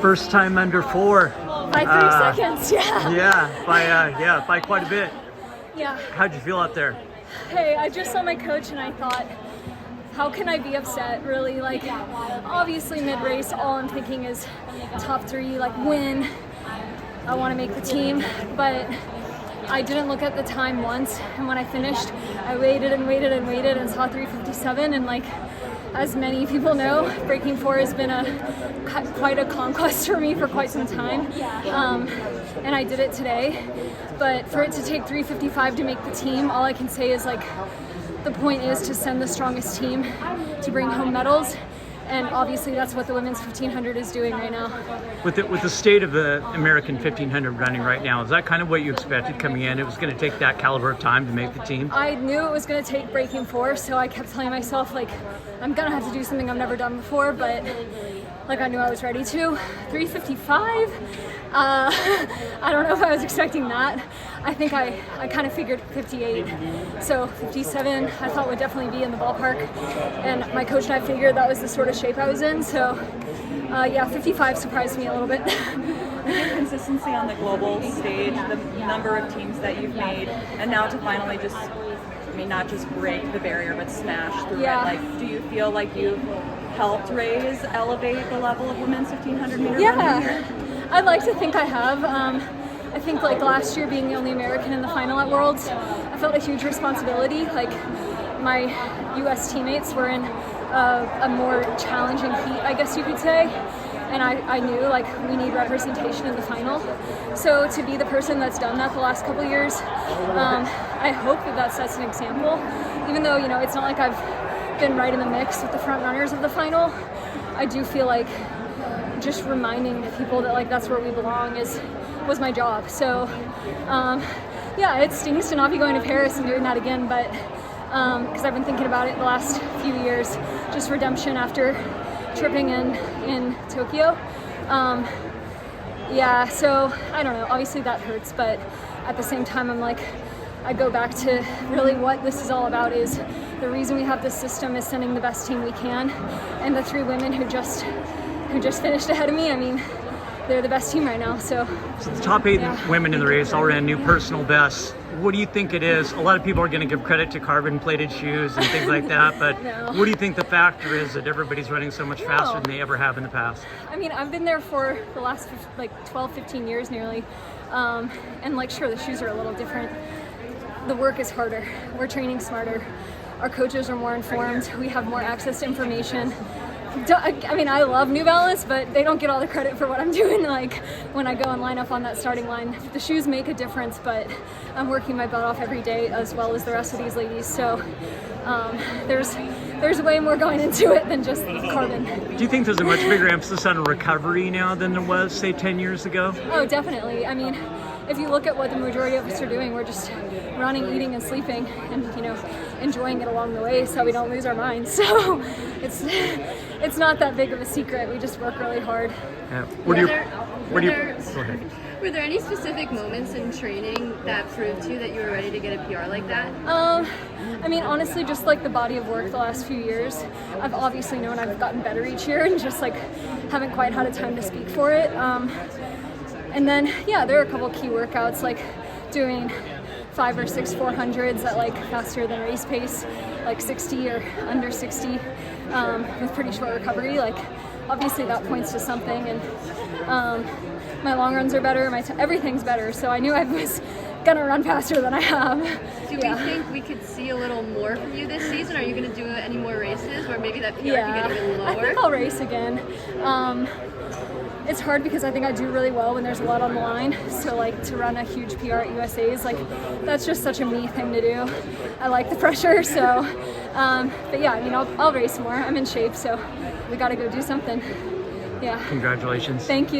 First time under 4. By 3 seconds, Yeah, by quite a bit. Yeah. How'd you feel out there? Hey, I just saw my coach and I thought, how can I be upset, really? Like, obviously mid-race, all I'm thinking is top 3, like, win. I want to make the team, but I didn't look at the time once, and when I finished, I waited and waited and waited and saw 3:57, and like, as many people know, breaking 4 has been quite a conquest for me for quite some time, and I did it today. But for it to take 3:55 to make the team, all I can say is like, the point is to send the strongest team to bring home medals, and obviously that's what the women's 1500 is doing right now. With the state of the American 1500 running right now, is that kind of what you expected coming in? It was going to take that caliber of time to make the team? I knew it was going to take breaking 4, so I kept telling myself, like, I'm going to have to do something I've never done before, but like, I knew I was ready to. 3:55, I don't know if I was expecting that. I think I kind of figured 58. So 57 I thought would definitely be in the ballpark. And my coach and I figured that was the sort of shape I was in. So yeah, 55 surprised me a little bit. Your consistency on the global stage, the number of teams that you've made, and now to finally just, I mean, not just break the barrier, but smash through it. Like, do you feel like you've helped elevate the level of women's 1500 meter running here? I'd like to think I have. I think like last year being the only American in the final at Worlds, I felt a huge responsibility. Like, my US teammates were in a more challenging heat, I guess you could say. And I knew, like, we need representation in the final. So to be the person that's done that the last couple of years, I hope that sets an example. Even though, you know, it's not like I've been right in the mix with the front runners of the final, I do feel like just reminding people that, like, that's where we belong was my job. So yeah, it stings to not be going to Paris and doing that again, but because I've been thinking about it the last few years, just redemption after tripping in Tokyo. Yeah, so I don't know, obviously that hurts, but at the same time I'm like, I go back to really what this is all about. Is the reason we have this system is sending the best team we can, and the 3 women who just finished ahead of me, I mean, they're the best team right now. So the top 8 women in the race all ran new personal bests. What do you think it is? A lot of people are going to give credit to carbon-plated shoes and things like that, but what do you think the factor is that everybody's running so much faster than they ever have in the past? I mean, I've been there for the last like 12, 15 years nearly, and like, sure, the shoes are a little different. The work is harder. We're training smarter. Our coaches are more informed. We have more access to information. I mean, I love New Balance, but they don't get all the credit for what I'm doing. Like, when I go and line up on that starting line, the shoes make a difference, but I'm working my butt off every day, as well as the rest of these ladies. So there's way more going into it than just carbon. Do you think there's a much bigger emphasis on recovery now than there was, say, 10 years ago? Oh, definitely. I mean, if you look at what the majority of us are doing, we're just running, eating, and sleeping, and, you know, enjoying it along the way so we don't lose our minds. So it's not that big of a secret. We just work really hard. Were there any specific moments in training that proved to you that you were ready to get a PR like that? I mean, honestly, just like the body of work the last few years, I've obviously known I've gotten better each year, and just like haven't quite had a time to speak for it. And then, yeah, there are a couple key workouts, like doing 5 or 6 400s at like faster than race pace, like 60 or under 60, with pretty short recovery. Like, obviously that points to something, and my long runs are better, everything's better, so I knew I was gonna run faster than I have. Do we think we could see a little more from you this season? Are you gonna do any more races where maybe that PR can get even lower? I think I'll race again. It's hard because I think I do really well when there's a lot on the line. So like, to run a huge PR at USA's, like, that's just such a me thing to do. I like the pressure, so, but yeah, I mean, I'll race more. I'm in shape, so we gotta go do something. Yeah. Congratulations. Thank you.